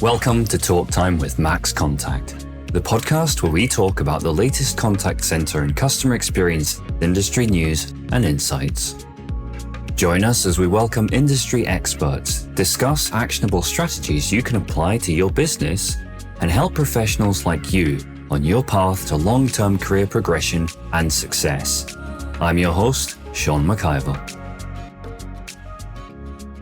Welcome to Talk Time with MaxContact, the podcast where we talk about the latest contact center and customer experience, industry news, and insights. Join us as we welcome industry experts, discuss actionable strategies you can apply to your business, and help professionals like you on your path to long-term career progression and success. I'm your host, Sean McIver.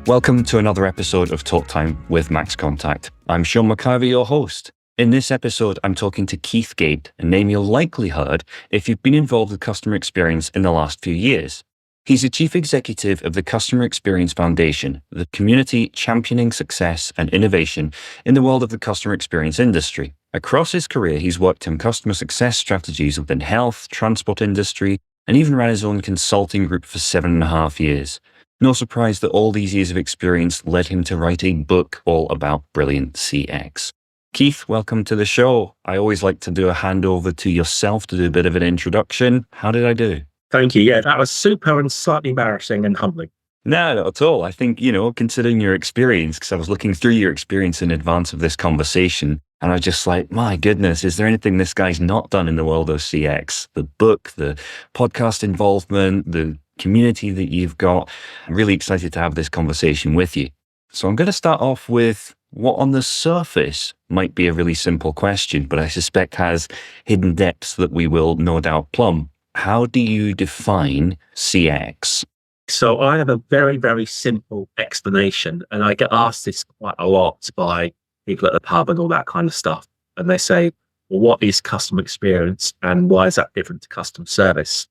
Welcome to another episode of Talk Time with MaxContact. I'm Sean McIver, your host. In this episode, I'm talking to Keith Gait, a name you'll likely heard if you've been involved with customer experience in the last few years. He's the Chief Executive of the Customer Experience Foundation, the community championing success and innovation in the world of the customer experience industry. Across his career, he's worked in customer success strategies within health, transport industry, and even ran his own consulting group for 7.5 years. No surprise that all these years of experience led him to write a book all about brilliant CX. Keith, welcome to the show. I always like to do a handover to yourself to do a bit of an introduction. How did I do? Thank you. Yeah, that was super and slightly embarrassing and humbling. No, not at all. I think, considering your experience, because I was looking through your experience in advance of this conversation, and I was just like, my goodness, is there anything this guy's not done in the world of CX? The book, the podcast involvement, the community that you've got. I'm really excited to have this conversation with you. So I'm going to start off with what on the surface might be a really simple question, but I suspect has hidden depths that we will no doubt plumb. How do you define CX? So I have a very, very simple explanation, and I get asked this quite a lot by people at the pub and all that kind of stuff. And they say, well, what is customer experience and why is that different to customer service?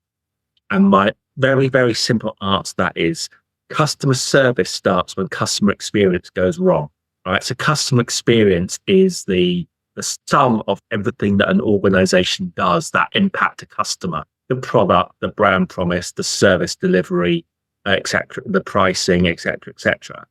And my very, very simple answer to that is customer service starts when customer experience goes wrong. Right? So customer experience is the sum of everything that an organization does that impact a customer. The product, the brand promise, the service delivery, etc., the pricing, etc., etc.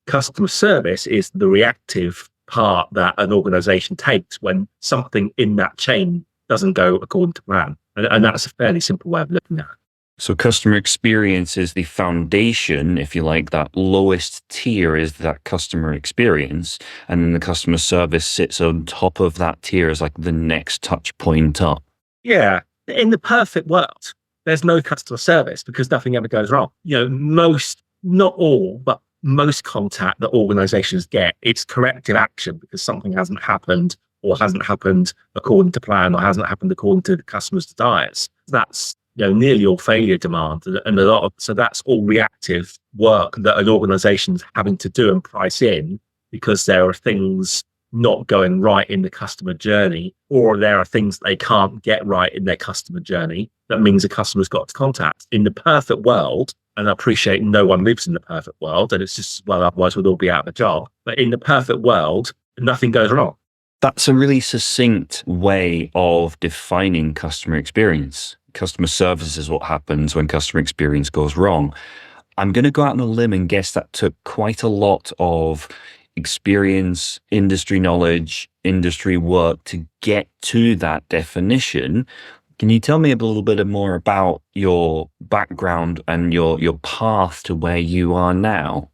Customer service is the reactive part that an organization takes when something in that chain doesn't go according to plan. And that's a fairly simple way of looking at it. So customer experience is the foundation, if you like, that lowest tier is that customer experience. And then the customer service sits on top of that tier as like the next touch point up. Yeah. In the perfect world, there's no customer service because nothing ever goes wrong. Most, not all, but most contact that organizations get, it's corrective action because something hasn't happened or hasn't happened according to plan or hasn't happened according to the customer's desires. That's nearly all failure demand and so that's all reactive work that an organization's having to do and price in because there are things not going right in the customer journey, or there are things they can't get right in their customer journey. That means the customer's got to contact. In the perfect world, and I appreciate no one lives in the perfect world, and it's just, well, otherwise we'd all be out of a job. But in the perfect world, nothing goes wrong. That's a really succinct way of defining customer experience. Customer service is what happens when customer experience goes wrong. I'm going to go out on a limb and guess that took quite a lot of experience, industry knowledge, industry work to get to that definition. Can you tell me a little bit more about your background and your path to where you are now?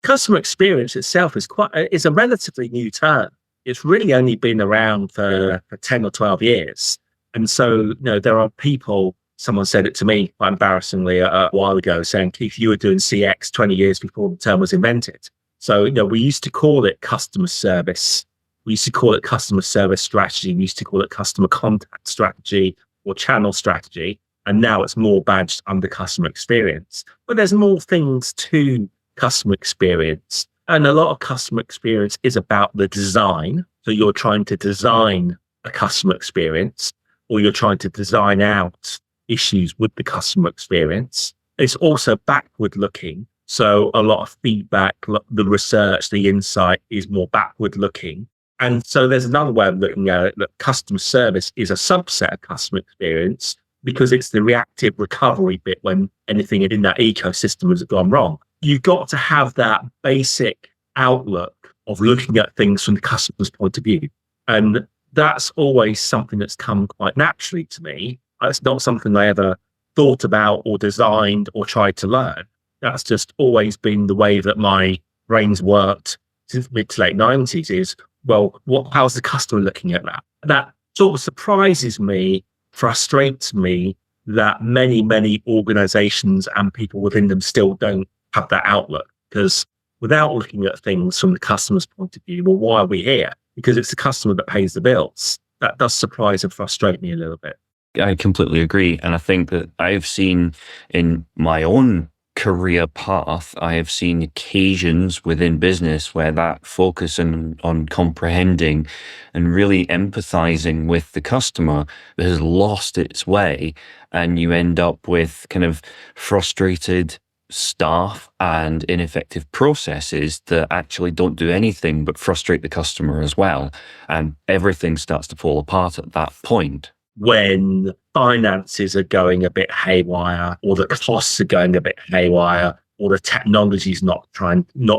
Customer experience itself is a relatively new term. It's really only been around for 10 or 12 years. And so, there are people, someone said it to me quite embarrassingly a while ago, saying, Keith, you were doing CX 20 years before the term was invented. So, we used to call it customer service. We used to call it customer service strategy. We used to call it customer contact strategy or channel strategy. And now it's more badged under customer experience. But there's more things to customer experience. And a lot of customer experience is about the design. So you're trying to design a customer experience, or you're trying to design out issues with the customer experience. It's also backward looking. So a lot of feedback, the research, the insight is more backward looking. And so there's another way of looking at it, that customer service is a subset of customer experience because it's the reactive recovery bit when anything in that ecosystem has gone wrong. You've got to have that basic outlook of looking at things from the customer's point of view. And that's always something that's come quite naturally to me. It's not something I ever thought about or designed or tried to learn. That's just always been the way that my brain's worked since mid to late 90s, is well, how's the customer looking at that? That sort of surprises me, frustrates me that many organizations and people within them still don't have that outlook. Because without looking at things from the customer's point of view, well, why are we here? Because it's the customer that pays the bills. That does surprise and frustrate me a little bit. I completely agree. And I think that I've seen in my own career path, I have seen occasions within business where that focus on comprehending and really empathizing with the customer has lost its way. And you end up with kind of frustrated staff and ineffective processes that actually don't do anything but frustrate the customer as well. And everything starts to fall apart at that point. When finances are going a bit haywire, or the costs are going a bit haywire, or the technology's not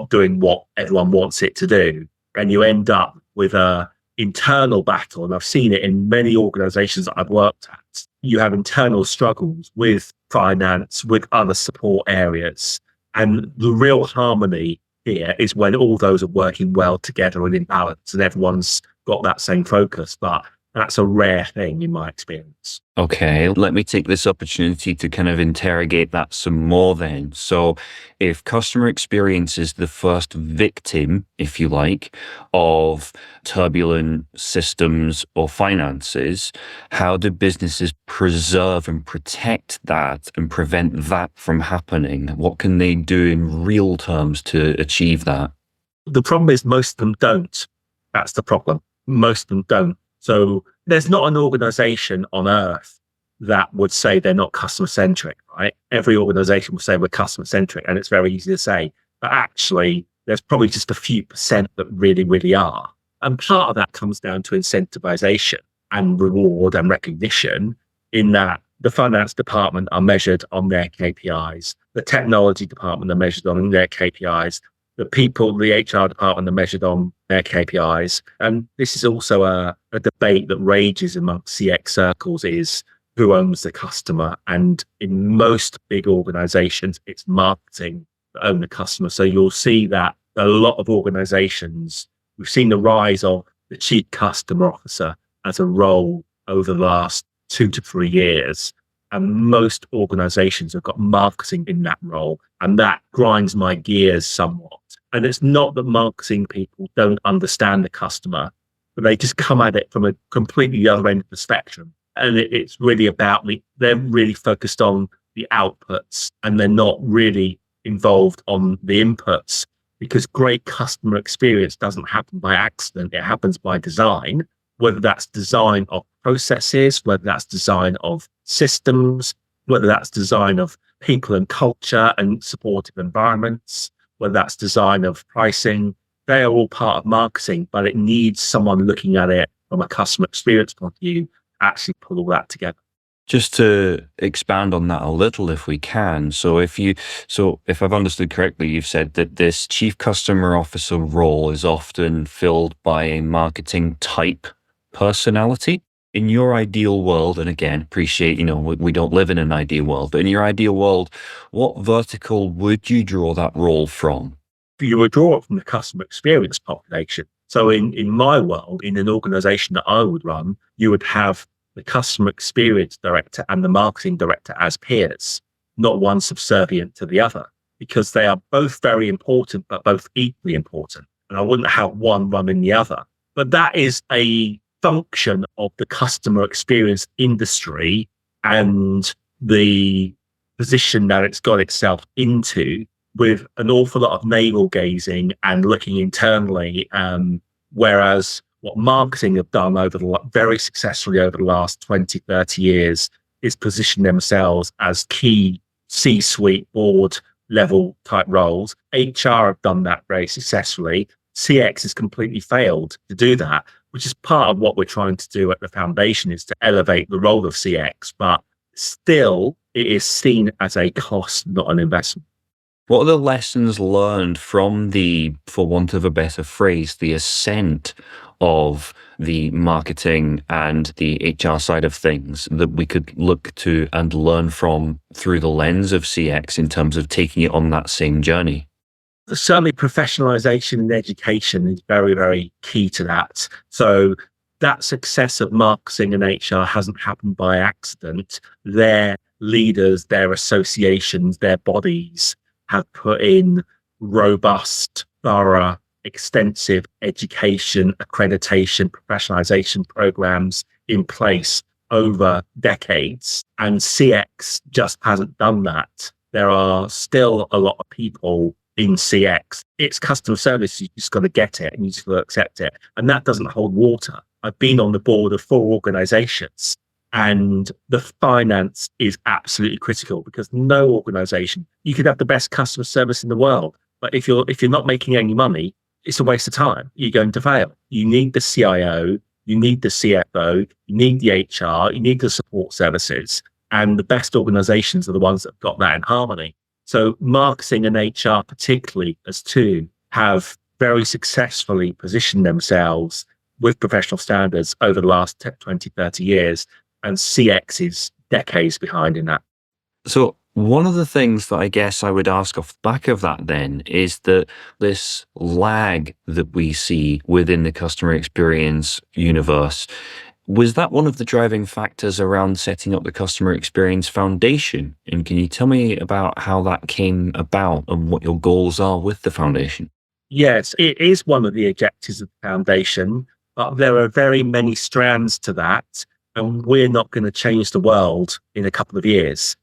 doing what everyone wants it to do, and you end up with a internal battle. And I've seen it in many organizations that I've worked at. You have internal struggles with finance, with other support areas. And the real harmony here is when all those are working well together and in balance and everyone's got that same focus. But that's a rare thing in my experience. Okay, let me take this opportunity to kind of interrogate that some more then. So if customer experience is the first victim, if you like, of turbulent systems or finances, how do businesses preserve and protect that and prevent that from happening? What can they do in real terms to achieve that? The problem is most of them don't. That's the problem. Most of them don't. So there's not an organization on earth that would say they're not customer centric, right? Every organization will say we're customer centric, and it's very easy to say, but actually there's probably just a few percent that really are. And part of that comes down to incentivization and reward and recognition, in that the finance department are measured on their KPIs, the technology department are measured on their KPIs, the people, the HR department are measured on their KPIs. And this is also a debate that rages amongst CX circles, is who owns the customer. And in most big organizations, it's marketing that own the customer. So you'll see that a lot of organizations, we've seen the rise of the chief customer officer as a role over the last 2 to 3 years. And most organizations have got marketing in that role. And that grinds my gears somewhat. And it's not that marketing people don't understand the customer, but they just come at it from a completely other end of the spectrum. And it's really about they're really focused on the outputs, and they're not really involved on the inputs, because great customer experience doesn't happen by accident. It happens by design, whether that's design of processes, whether that's design of systems, whether that's design of people and culture and supportive environments, whether that's design of pricing. They are all part of marketing, but it needs someone looking at it from a customer experience point of view, actually pull all that together. Just to expand on that a little, if we can. So if I've understood correctly, you've said that this chief customer officer role is often filled by a marketing type personality. In your ideal world, and again, appreciate, we don't live in an ideal world, but in your ideal world, what vertical would you draw that role from? You would draw it from the customer experience population. So in my world, in an organization that I would run, you would have the customer experience director and the marketing director as peers, not one subservient to the other, because they are both very important, but both equally important. And I wouldn't have one running the other. But that is a function of the customer experience industry and the position that it's got itself into, with an awful lot of navel gazing and looking internally. Whereas what marketing have done very successfully over the last 20, 30 years is position themselves as key C-suite board level type roles. HR have done that very successfully. CX has completely failed to do that, which is part of what we're trying to do at the foundation, is to elevate the role of CX, but still it is seen as a cost, not an investment. What are the lessons learned from for want of a better phrase, the ascent of the marketing and the HR side of things that we could look to and learn from through the lens of CX in terms of taking it on that same journey? Certainly professionalization and education is very, very key to that. So that success of marketing and HR hasn't happened by accident. Their leaders, their associations, their bodies have put in robust, thorough, extensive education, accreditation, professionalization programs in place over decades. And CX just hasn't done that. There are still a lot of people in CX. It's customer service. You just got to get it and you just got to accept it. And that doesn't hold water. I've been on the board of 4 organizations, and the finance is absolutely critical, because no organization, you could have the best customer service in the world, but if you're not making any money, it's a waste of time. You're going to fail. You need the CIO, you need the CFO, you need the HR, you need the support services. And the best organizations are the ones that have got that in harmony. So marketing and HR, particularly as two, have very successfully positioned themselves with professional standards over the last 20, 30 years. And CX is decades behind in that. So one of the things that I guess I would ask off the back of that then is that this lag that we see within the customer experience universe, was that one of the driving factors around setting up the customer experience foundation? And can you tell me about how that came about and what your goals are with the foundation? Yes, it is one of the objectives of the foundation, but there are very many strands to that. And we're not going to change the world in a couple of years.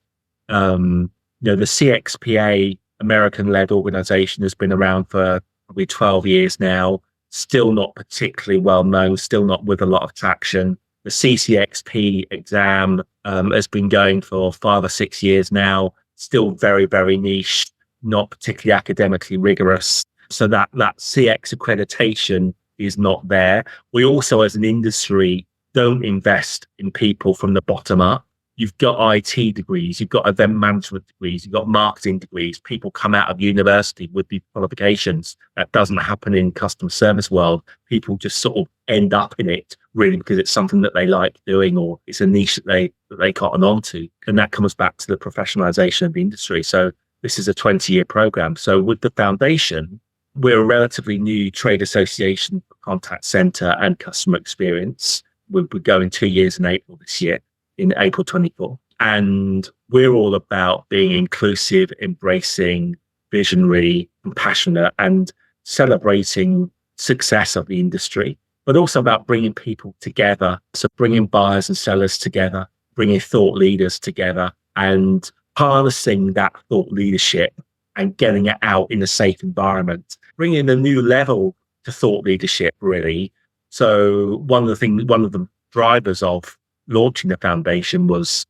The CXPA American-led organization has been around for probably 12 years now, still not particularly well known, still not with a lot of traction. The CCXP exam has been going for 5 or 6 years now, still very, very niche, not particularly academically rigorous. So that CX accreditation is not there. We also, as an industry, don't invest in people from the bottom up. You've got IT degrees, you've got event management degrees, you've got marketing degrees. People come out of university with these qualifications. That doesn't happen in customer service world. People just sort of end up in it really because it's something that they like doing, or it's a niche that they cotton onto. And that comes back to the professionalization of the industry. So this is a 20-year program. So with the foundation, we're a relatively new trade association, contact center and customer experience. We're going 2 years in April this year, in April 24. And we're all about being inclusive, embracing, visionary, compassionate, and celebrating success of the industry, but also about bringing people together. So bringing buyers and sellers together, bringing thought leaders together, and harnessing that thought leadership and getting it out in a safe environment, bringing a new level to thought leadership, really. So one of the drivers of launching the foundation was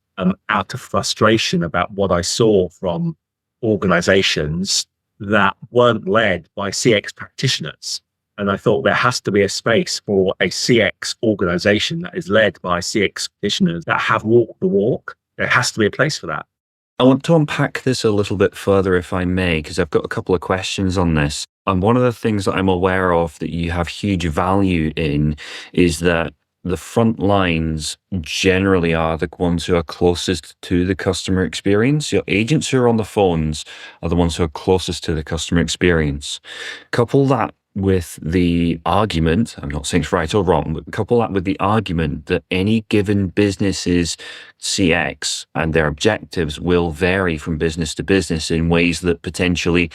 out of frustration about what I saw from organizations that weren't led by CX practitioners. And I thought there has to be a space for a CX organization that is led by CX practitioners that have walked the walk. There has to be a place for that. I want to unpack this a little bit further, if I may, because I've got a couple of questions on this. And one of the things that I'm aware of that you have huge value in is that the front lines generally are the ones who are closest to the customer experience. Your agents who are on the phones are the ones who are closest to the customer experience. Couple that with the argument, I'm not saying it's right or wrong, but couple that with the argument that any given business's CX and their objectives will vary from business to business in ways that potentially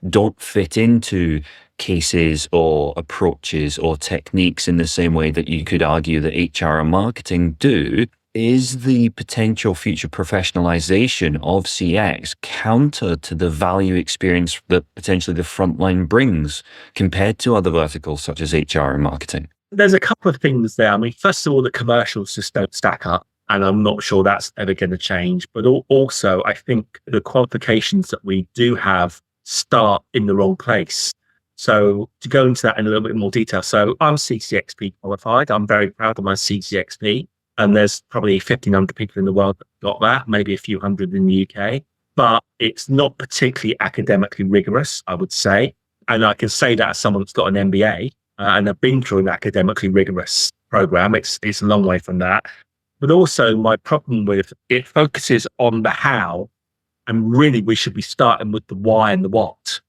don't fit into cases or approaches or techniques in the same way that you could argue that HR and marketing do. Is the potential future professionalization of CX counter to the value experience that potentially the frontline brings compared to other verticals such as HR and marketing? There's a couple of things there. I mean, first of all, the commercials just don't stack up, and I'm not sure that's ever going to change. But also, I think the qualifications that we do have start in the wrong place. So to go into that in a little bit more detail. So I'm CCXP qualified. I'm very proud of my CCXP. And there's probably 1,500 people in the world that got that, maybe a few hundred in the UK. But it's not particularly academically rigorous, I would say. And I can say that as someone that's got an MBA and have been through an academically rigorous program. It's a long way from that. But also my problem with it focuses on the how. And really, we should be starting with the why and the what.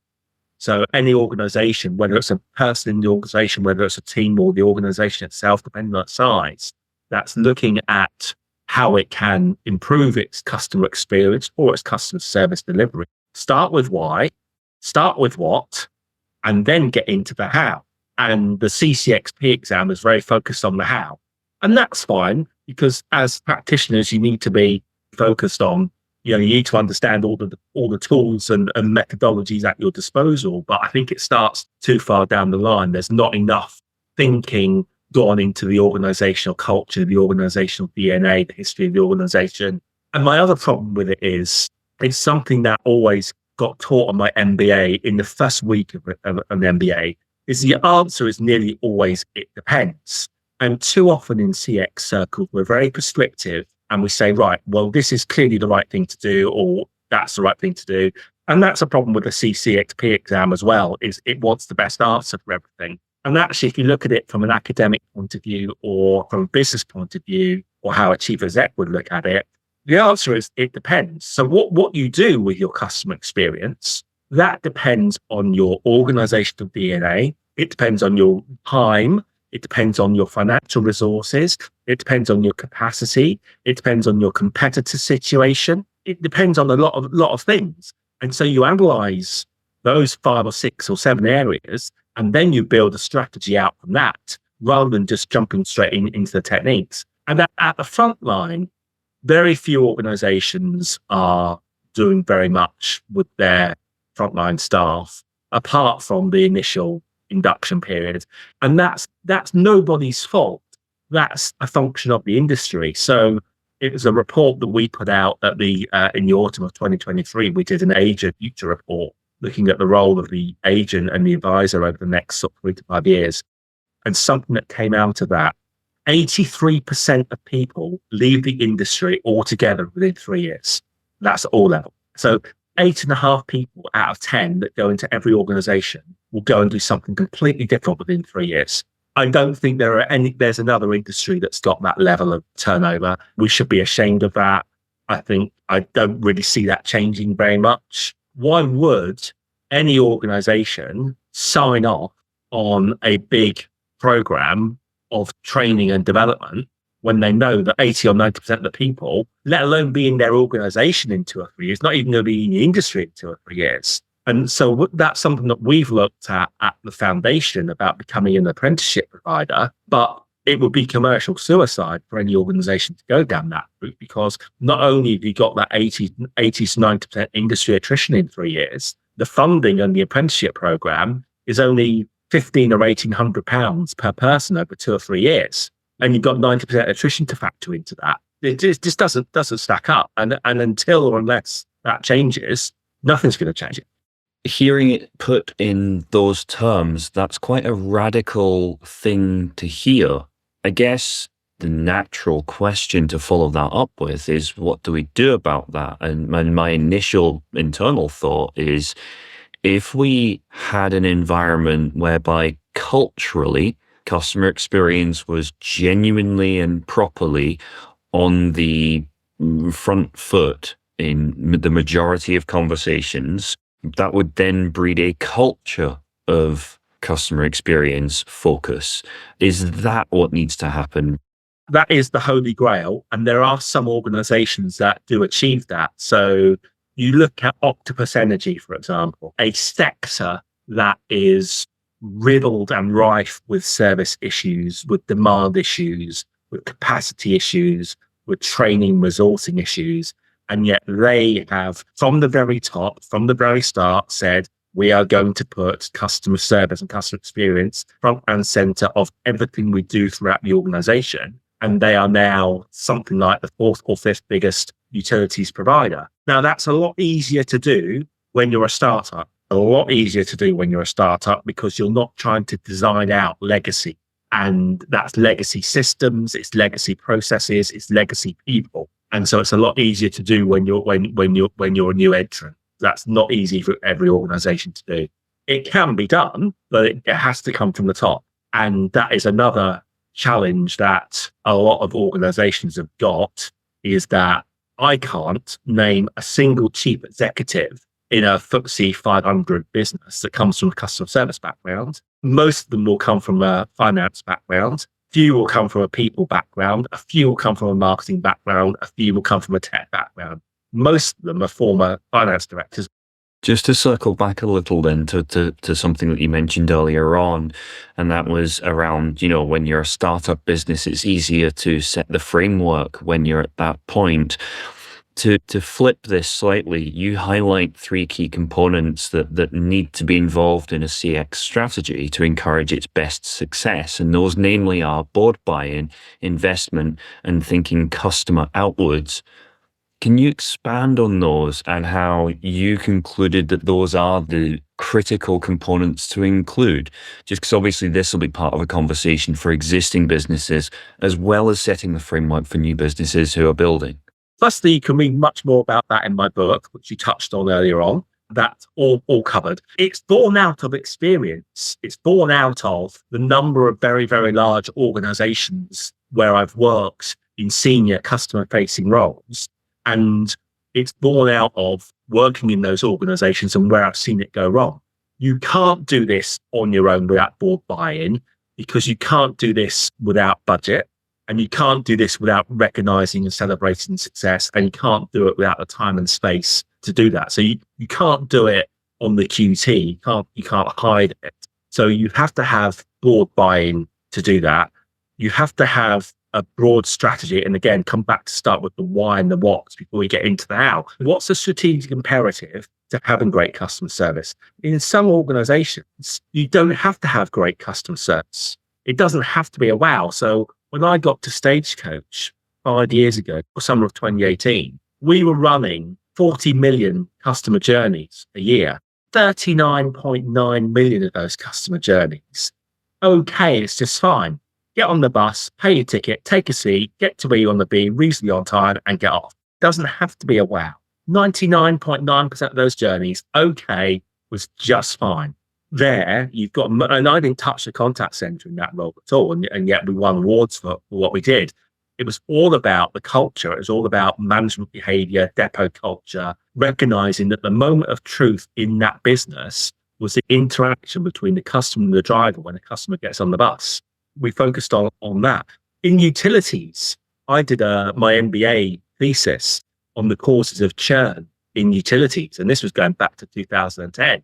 So any organization, whether it's a person in the organization, whether it's a team or the organization itself, depending on its size, that's looking at how it can improve its customer experience or its customer service delivery. Start with why, start with what, and then get into the how. And the CCXP exam is very focused on the how. And that's fine, because as practitioners, you need to be focused on, you need to understand all the tools and methodologies at your disposal. But I think it starts too far down the line. There's not enough thinking gone into the organizational culture, the organizational DNA, the history of the organization. And my other problem with it is it's something that always got taught on my MBA in the first week of an MBA, is the answer is nearly always, it depends. And too often in CX circles, we're very prescriptive and we say, right, well, this is clearly the right thing to do, or that's the right thing to do. And that's a problem with the CCXP exam as well, is it wants the best answer for everything. And actually, if you look at it from an academic point of view or from a business point of view, or how a chief exec would look at it, the answer is it depends. So what you do with your customer experience, that depends on your organizational DNA. It depends on your time. It depends on your financial resources. It depends on your capacity. It depends on your competitor situation. It depends on a lot of things. And so you analyze those 5 or 6 or 7 areas, and then you build a strategy out from that, rather than just jumping straight into the techniques. And at the front line, very few organizations are doing very much with their frontline staff, apart from the initial induction period. And that's nobody's fault. That's a function of the industry. So it was a report that we put out at in the autumn of 2023. We did an agent future report looking at the role of the agent and the advisor over the next 3 to 5 years. And something that came out of that, 83% of people leave the industry altogether within 3 years. That's at all level. So 8.5 people out of 10 that go into every organization will go and do something completely different within 3 years. I don't think there's another industry that's got that level of turnover. We should be ashamed of that. I don't really see that changing very much. Why would any organization sign off on a big program of training and development when they know that 80 or 90% of the people, let alone be in their organization in 2 or 3 years, not even going to be in the industry in 2 or 3 years? And so that's something that we've looked at the foundation about becoming an apprenticeship provider, but it would be commercial suicide for any organization to go down that route, because not only have you got that 80 to 90% industry attrition in 3 years, the funding and the apprenticeship program is only £1,500 or £1,800 per person over 2 or 3 years. And you've got 90% attrition to factor into that. It just doesn't stack up. And until or unless that changes, nothing's going to change it. Hearing it put in those terms, that's quite a radical thing to hear. I guess the natural question to follow that up with is, what do we do about that? And my initial internal thought is, if we had an environment whereby culturally customer experience was genuinely and properly on the front foot in the majority of conversations, that would then breed a culture of customer experience focus. Is that what needs to happen? That is the holy grail. And there are some organizations that do achieve that. So you look at Octopus Energy, for example, a sector that is riddled and rife with service issues, with demand issues, with capacity issues, with training, resourcing issues. And yet they have, from the very top, from the very start, said, we are going to put customer service and customer experience front and center of everything we do throughout the organization. And they are now something like the 4th or 5th biggest utilities provider. Now, that's a lot easier to do when you're a startup. A lot easier to do when you're a startup, because you're not trying to design out legacy. And that's legacy systems, it's legacy processes, it's legacy people. And so it's a lot easier to do when you're a new entrant. That's not easy for every organization to do. It can be done, but it has to come from the top. And that is another challenge that a lot of organizations have got, is that I can't name a single chief executive in a FTSE 500 business that comes from a customer service background. Most of them will come from a finance background. Few will come from a people background. A few will come from a marketing background. A few will come from a tech background. Most of them are former finance directors. Just to circle back a little then to something that you mentioned earlier on, and that was around, when you're a startup business, it's easier to set the framework when you're at that point. To flip this slightly, you highlight three key components that need to be involved in a CX strategy to encourage its best success. And those namely are board buy-in, investment, and thinking customer outwards. Can you expand on those and how you concluded that those are the critical components to include? Just because obviously this will be part of a conversation for existing businesses, as well as setting the framework for new businesses who are building. Firstly, you can read much more about that in my book, which you touched on earlier on. That's all covered. It's born out of experience. It's born out of the number of very, very large organizations where I've worked in senior customer-facing roles. And it's born out of working in those organizations and where I've seen it go wrong. You can't do this on your own without board buy-in, because you can't do this without budget. And you can't do this without recognizing and celebrating success. And you can't do it without the time and space to do that. So you can't do it on the QT. You can't hide it. So you have to have board buy-in to do that. You have to have a broad strategy. And again, come back to start with the why and the what before we get into the how. What's the strategic imperative to having great customer service? In some organizations, you don't have to have great customer service. It doesn't have to be a wow. So when I got to Stagecoach 5 years ago, or summer of 2018, we were running 40 million customer journeys a year, 39.9 million of those customer journeys. Okay, it's just fine. Get on the bus, pay your ticket, take a seat, get to where you want to be reasonably on time and get off. Doesn't have to be a wow. 99.9% of those journeys, okay, was just fine. There, you've got, and I didn't touch the contact center in that role at all, and yet we won awards for what we did. It was all about the culture. It was all about management behavior, depot culture, recognizing that the moment of truth in that business was the interaction between the customer and the driver when the customer gets on the bus. We focused on that. In utilities, I did my MBA thesis on the causes of churn in utilities, and this was going back to 2010.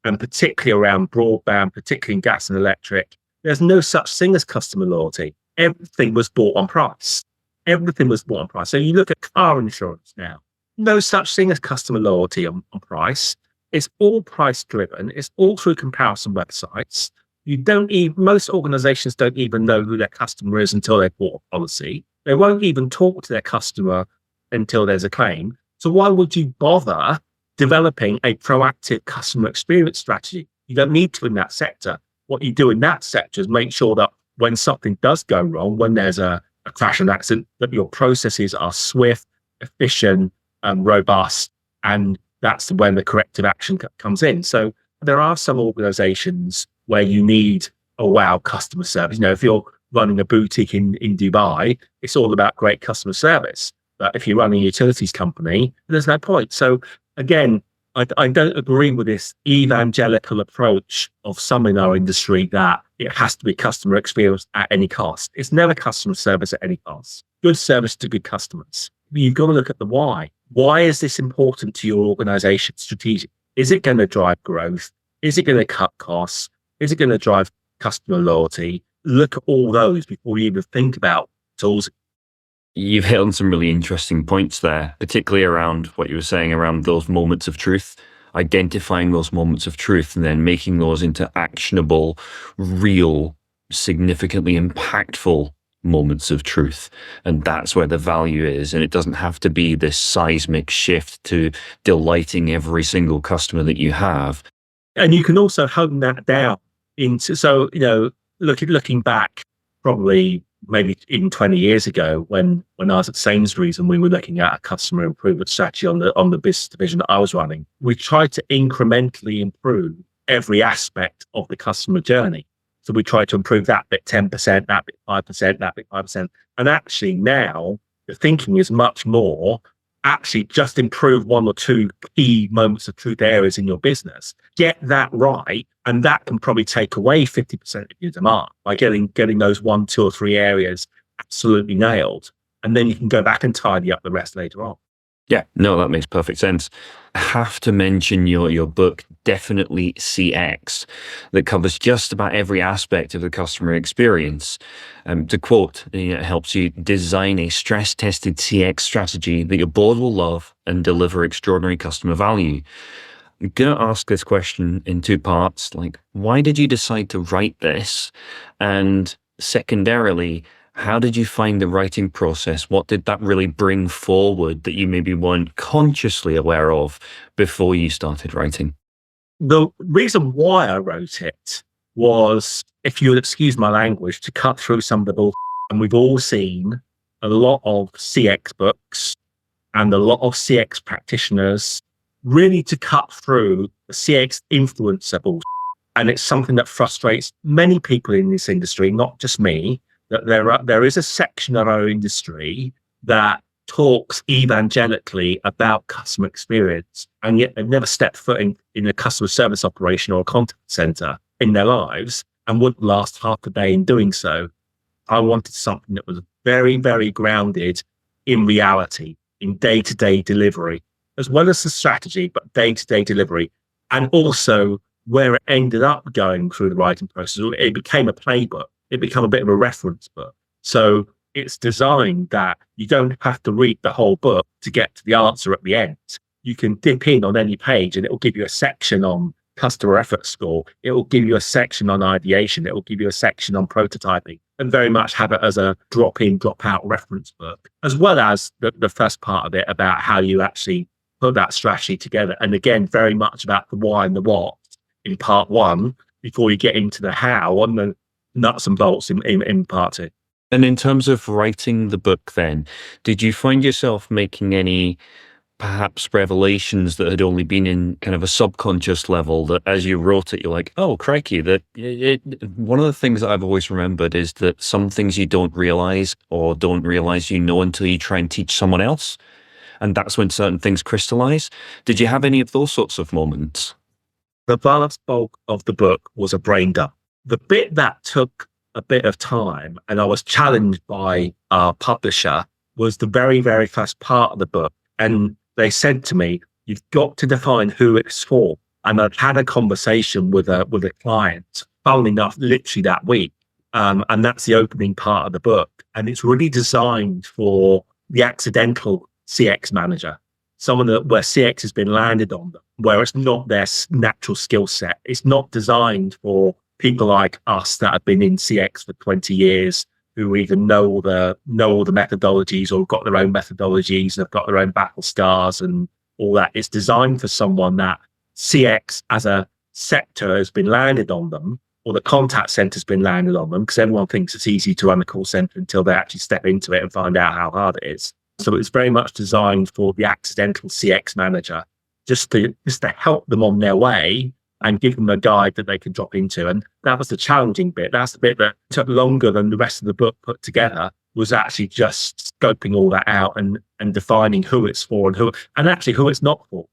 And particularly around broadband, particularly in gas and electric, there's no such thing as customer loyalty. Everything was bought on price. Everything was bought on price. So you look at car insurance now, no such thing as customer loyalty on price. It's all price driven. It's all through comparison websites. Most organizations don't even know who their customer is until they've bought a policy. They won't even talk to their customer until there's a claim. So why would you bother developing a proactive customer experience strategy? You don't need to in that sector. What you do in that sector is make sure that when something does go wrong, when there's a crash and accident, that your processes are swift, efficient, and robust. And that's when the corrective action comes in. So there are some organizations where you need a wow customer service. If you're running a boutique in Dubai, it's all about great customer service. But if you're running a utilities company, there's no point. So again, I don't agree with this evangelical approach of some in our industry that it has to be customer experience at any cost. It's never customer service at any cost. Good service to good customers. You've got to look at the why. Why is this important to your organization strategic? Is it going to drive growth? Is it going to cut costs? Is it going to drive customer loyalty? Look at all those before you even think about tools. You've hit on some really interesting points there, particularly around what you were saying around those moments of truth, identifying those moments of truth and then making those into actionable, real, significantly impactful moments of truth. And that's where the value is. And it doesn't have to be this seismic shift to delighting every single customer that you have. And you can also hone that down into, so, looking back, probably maybe even 20 years ago when I was at Sainsbury's and we were looking at a customer improvement strategy on the business division that I was running, we tried to incrementally improve every aspect of the customer journey. So we tried to improve that bit 10%, that bit 5%, that bit 5%. And actually now the thinking is much more, actually just improve one or two key moments of truth areas in your business. Get that right, and that can probably take away 50% of your demand by getting those 1, 2, or 3 areas absolutely nailed. And then you can go back and tidy up the rest later on. Yeah, no, that makes perfect sense. I have to mention your book, Definitely CX, that covers just about every aspect of the customer experience. To quote, it helps you design a stress-tested CX strategy that your board will love and deliver extraordinary customer value. I'm going to ask this question in 2 parts. Like, why did you decide to write this? And secondarily, how did you find the writing process? What did that really bring forward that you maybe weren't consciously aware of before you started writing? The reason why I wrote it was, if you'll excuse my language, to cut through some of the bull. And we've all seen a lot of CX books and a lot of CX practitioners really to cut through the CX influencer bull. And it's something that frustrates many people in this industry, not just me, that there is a section of our industry that talks evangelically about customer experience, and yet they've never stepped foot in a customer service operation or a contact center in their lives and wouldn't last half a day in doing so. I wanted something that was very, very grounded in reality, in day-to-day delivery, as well as the strategy, but day-to-day delivery. And also where it ended up going through the writing process, it became a playbook. It became a bit of a reference book. So it's designed that you don't have to read the whole book to get to the answer at the end. You can dip in on any page and it will give you a section on customer effort score. It will give you a section on ideation. It will give you a section on prototyping, and very much have it as a drop in, drop out reference book, as well as the first part of it about how you actually put that strategy together. And again, very much about the why and the what in part 1 before you get into the how and the nuts and bolts in part 2. And in terms of writing the book then, did you find yourself making any perhaps revelations that had only been in kind of a subconscious level, that as you wrote it, you're like, oh, crikey, one of the things that I've always remembered is that some things you don't realize you know until you try and teach someone else. And that's when certain things crystallize. Did you have any of those sorts of moments? The vast bulk of the book was a brain dump. The bit that took a bit of time, and I was challenged by our publisher, was the very, very first part of the book. And they said to me, you've got to define who it's for. And I'd had a conversation with a client, funnily enough, literally that week. And that's the opening part of the book. And it's really designed for the accidental CX manager, someone where CX has been landed on them, where it's not their natural skill set. It's not designed for people like us that have been in CX for 20 years, who even know all the methodologies, or have got their own methodologies and have got their own battle scars and all that. It's designed for someone that CX as a sector has been landed on them, or the contact center has been landed on them, because everyone thinks it's easy to run a call center until they actually step into it and find out how hard it is. So it's very much designed for the accidental CX manager, just to help them on their way and give them a guide that they can drop into. And that was the challenging bit. That's the bit that took longer than the rest of the book put together, was actually just scoping all that out and defining who it's for and actually who it's not for.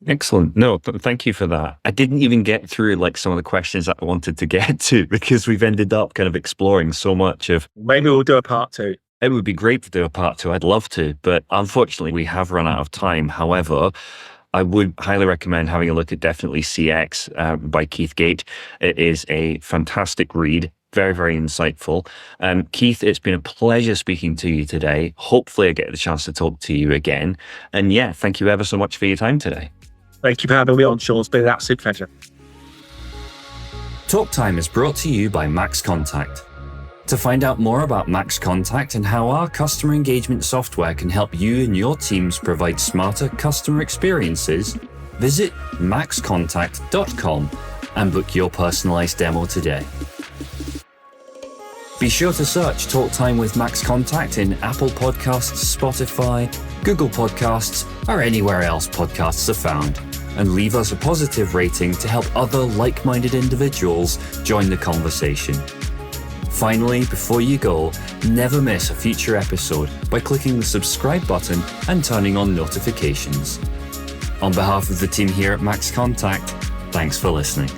Excellent. No, thank you for that. I didn't even get through like some of the questions that I wanted to get to, because we've ended up kind of exploring so much of. Maybe we'll do a part 2. It would be great to do a part 2. I'd love to, but unfortunately we have run out of time. However, I would highly recommend having a look at Definitely CX by Keith Gait. It is a fantastic read, very, very insightful. Keith, it's been a pleasure speaking to you today. Hopefully I get the chance to talk to you again. And yeah, thank you ever so much for your time today. Thank you for having me on, Sean. It's been an absolute pleasure. Talk Time is brought to you by MaxContact. To find out more about MaxContact and how our customer engagement software can help you and your teams provide smarter customer experiences, visit maxcontact.com and book your personalized demo today. Be sure to search Talk Time with MaxContact in Apple Podcasts, Spotify, Google Podcasts, or anywhere else podcasts are found, and leave us a positive rating to help other like-minded individuals join the conversation. Finally, before you go, never miss a future episode by clicking the subscribe button and turning on notifications. On behalf of the team here at MaxContact, thanks for listening.